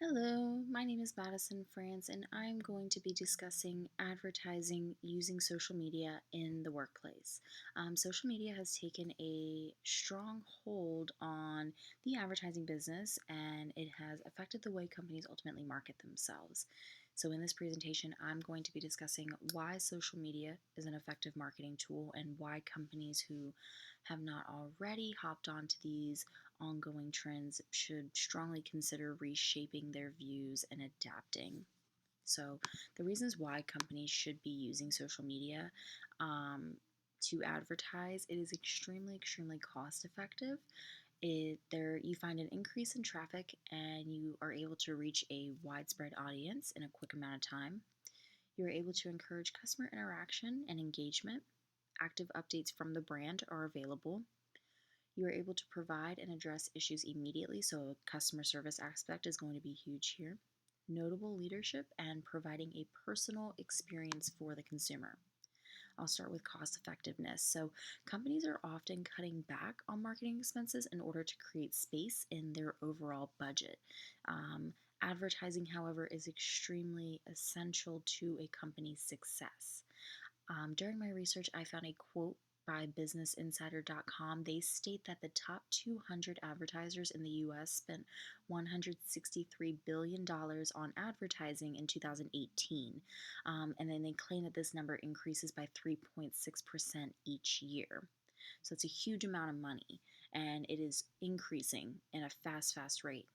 Hello, my name is Madison France, and I'm going to be discussing advertising using social media in the workplace. Social media has taken a strong hold on the advertising business, and it has affected the way companies ultimately market themselves. So, in this presentation, I'm going to be discussing why social media is an effective marketing tool and why companies who have not already hopped onto these ongoing trends should strongly consider reshaping their views and adapting. So, the reasons why companies should be using social media um, to advertise, it is extremely cost effective. There you find an increase in traffic and you are able to reach a widespread audience in a quick amount of time. You're able to encourage customer interaction and engagement. Active updates from the brand are available. You are able to provide and address issues immediately, so a customer service aspect is going to be huge here. Notable leadership and providing a personal experience for the consumer. I'll start with cost effectiveness. So, companies are often cutting back on marketing expenses in order to create space in their overall budget. Advertising, however, is extremely essential to a company's success. During my research, I found a quote by BusinessInsider.com. They state that the top 200 advertisers in the US spent $163 billion on advertising in 2018. And then they claim that this number increases by 3.6% each year. So it's a huge amount of money, and it is increasing in a fast rate.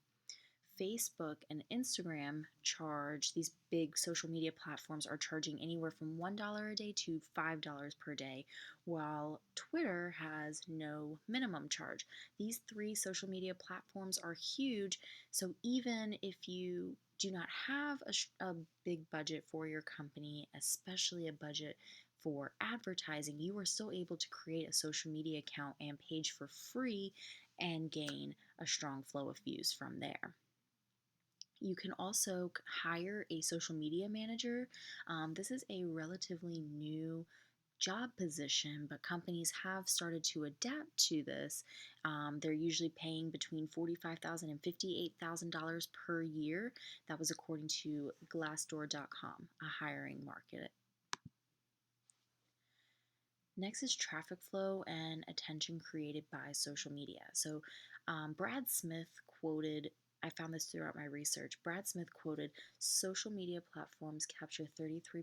Facebook and Instagram charge, these big social media platforms are charging anywhere from $1 a day to $5 per day, while Twitter has no minimum charge. These three social media platforms are huge, so even if you do not have a big budget for your company, especially a budget for advertising, you are still able to create a social media account and page for free and gain a strong flow of views from there. You can also hire a social media manager. This is a relatively new job position, but companies have started to adapt to this. They're usually paying between $45,000 and $58,000 per year. That was according to Glassdoor.com, a hiring market. Next is traffic flow and attention created by social media. So, Brad Smith quoted, I found this throughout my research. Brad Smith quoted, social media platforms capture 33%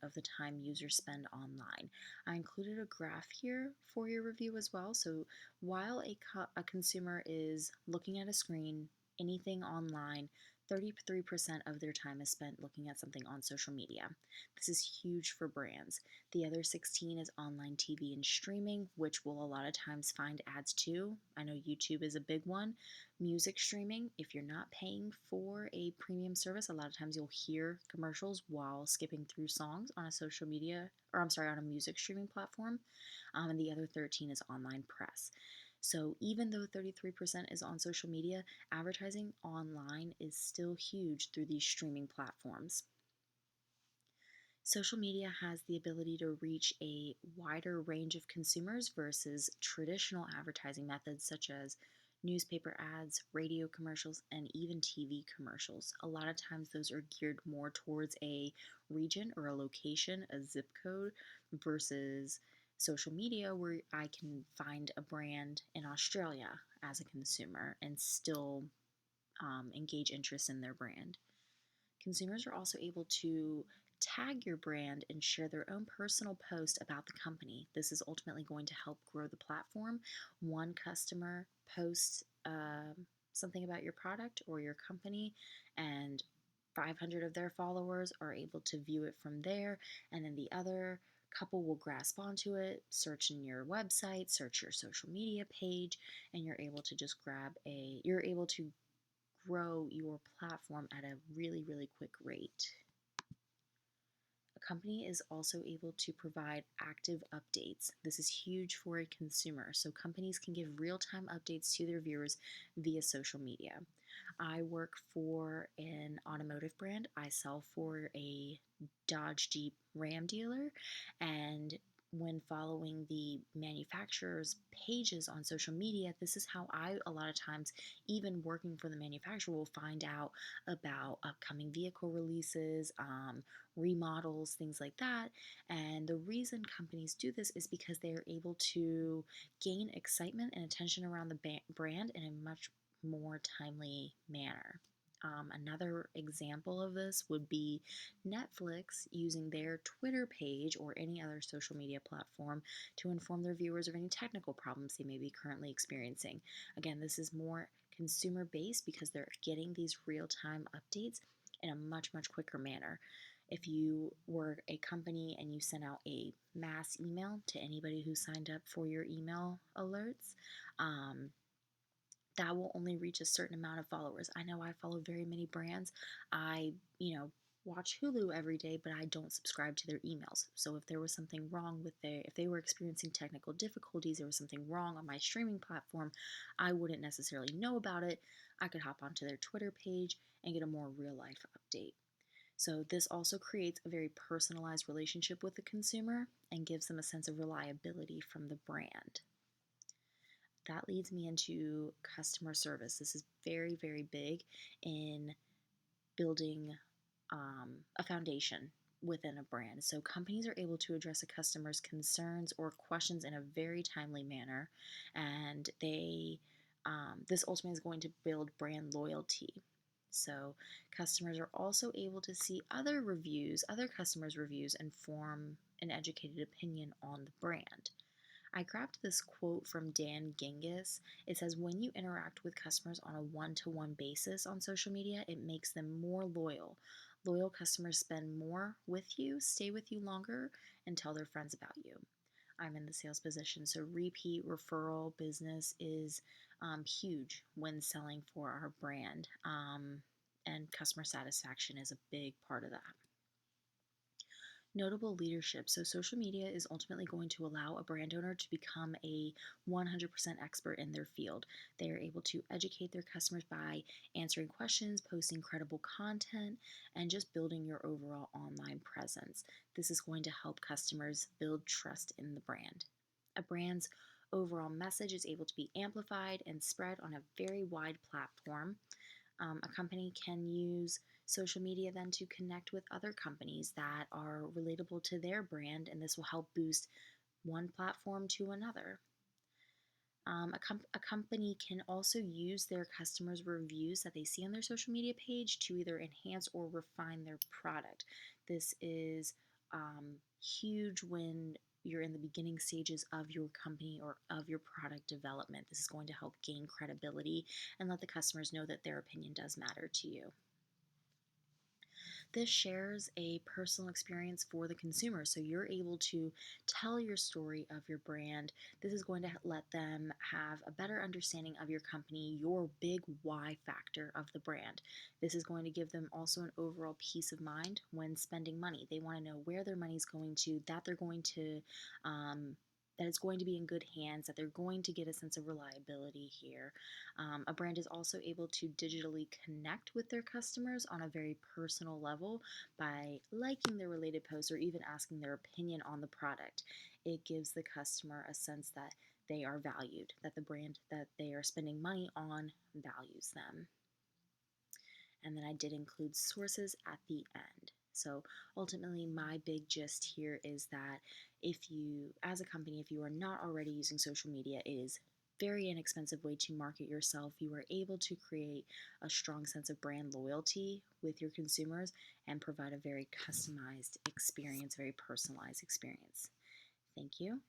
of the time users spend online. I included a graph here for your review as well. So, while a consumer is looking at a screen, anything online, 33% of their time is spent looking at something on social media. This is huge for brands. The other 16 is online TV and streaming, which will a lot of times find ads too. I know YouTube is a big one. Music streaming, if you're not paying for a premium service, a lot of times you'll hear commercials while skipping through songs on a social media, or I'm sorry, on a music streaming platform. And the other 13 is online press. So even though 33% is on social media, advertising online is still huge through these streaming platforms. Social media has the ability to reach a wider range of consumers versus traditional advertising methods such as newspaper ads, radio commercials, and even TV commercials. A lot of times, those are geared more towards a region or a location, a zip code, versus social media where I can find a brand in Australia as a consumer and still engage interest in their brand. Consumers are also able to tag your brand and share their own personal post about the company. This is ultimately going to help grow the platform. One customer posts something about your product or your company, and 500 of their followers are able to view it from there, and then the other couple will grasp onto it, search in your website, search your social media page, and you're able to grow your platform at a really quick rate. A company is also able to provide active updates. This is huge for a consumer. So, companies can give real time updates to their viewers via social media. I work for an automotive brand. I sell for a Dodge Jeep Ram dealer, and when following the manufacturer's pages on social media, this is how I, a lot of times, even working for the manufacturer, will find out about upcoming vehicle releases, remodels, things like that. And the reason companies do this is because they are able to gain excitement and attention around the brand in a much more timely manner. Another example of this would be Netflix using their Twitter page or any other social media platform to inform their viewers of any technical problems they may be currently experiencing. Again, this is more consumer based because they're getting these real time updates in a much, much quicker manner. If you were a company and you sent out a mass email to anybody who signed up for your email alerts, um, that will only reach a certain amount of followers. I know I follow very many brands. I, watch Hulu every day, but I don't subscribe to their emails. So if there was something wrong with if they were experiencing technical difficulties, there was something wrong on my streaming platform, I wouldn't necessarily know about it. I could hop onto their Twitter page and get a more real life update. So this also creates a very personalized relationship with the consumer and gives them a sense of reliability from the brand. That leads me into customer service. This is very, very big in building a foundation within a brand. So companies are able to address a customer's concerns or questions in a very timely manner, and this ultimately is going to build brand loyalty. So customers are also able to see other customers' reviews, and form an educated opinion on the brand. I grabbed this quote from Dan Genghis. It says, "When you interact with customers on a one-to-one basis on social media, it makes them more loyal. Loyal customers spend more with you, stay with you longer, and tell their friends about you." I'm in the sales position, so repeat referral business is huge when selling for our brand, and customer satisfaction is a big part of that. Notable leadership. So, social media is ultimately going to allow a brand owner to become a 100% expert in their field. They are able to educate their customers by answering questions, posting credible content, and just building your overall online presence. This is going to help customers build trust in the brand. A brand's overall message is able to be amplified and spread on a very wide platform. A company can use social media then to connect with other companies that are relatable to their brand, and this will help boost one platform to another. A company can also use their customers' reviews that they see on their social media page to either enhance or refine their product. This is huge when you're in the beginning stages of your company or of your product development. This is going to help gain credibility and let the customers know that their opinion does matter to you. This shares a personal experience for the consumer. So you're able to tell your story of your brand. This is going to let them have a better understanding of your company, your big why factor of the brand. This is going to give them also an overall peace of mind when spending money. They want to know where their money is going to, that they're going to that it's going to be in good hands, that they're going to get a sense of reliability here. A brand is also able to digitally connect with their customers on a very personal level by liking their related posts or even asking their opinion on the product. It gives the customer a sense that they are valued, that the brand that they are spending money on values them. And then I did include sources at the end. So ultimately, my big gist here is that if you, as a company, if you are not already using social media, it is very inexpensive way to market yourself. You are able to create a strong sense of brand loyalty with your consumers and provide a very customized experience, very personalized experience. Thank you,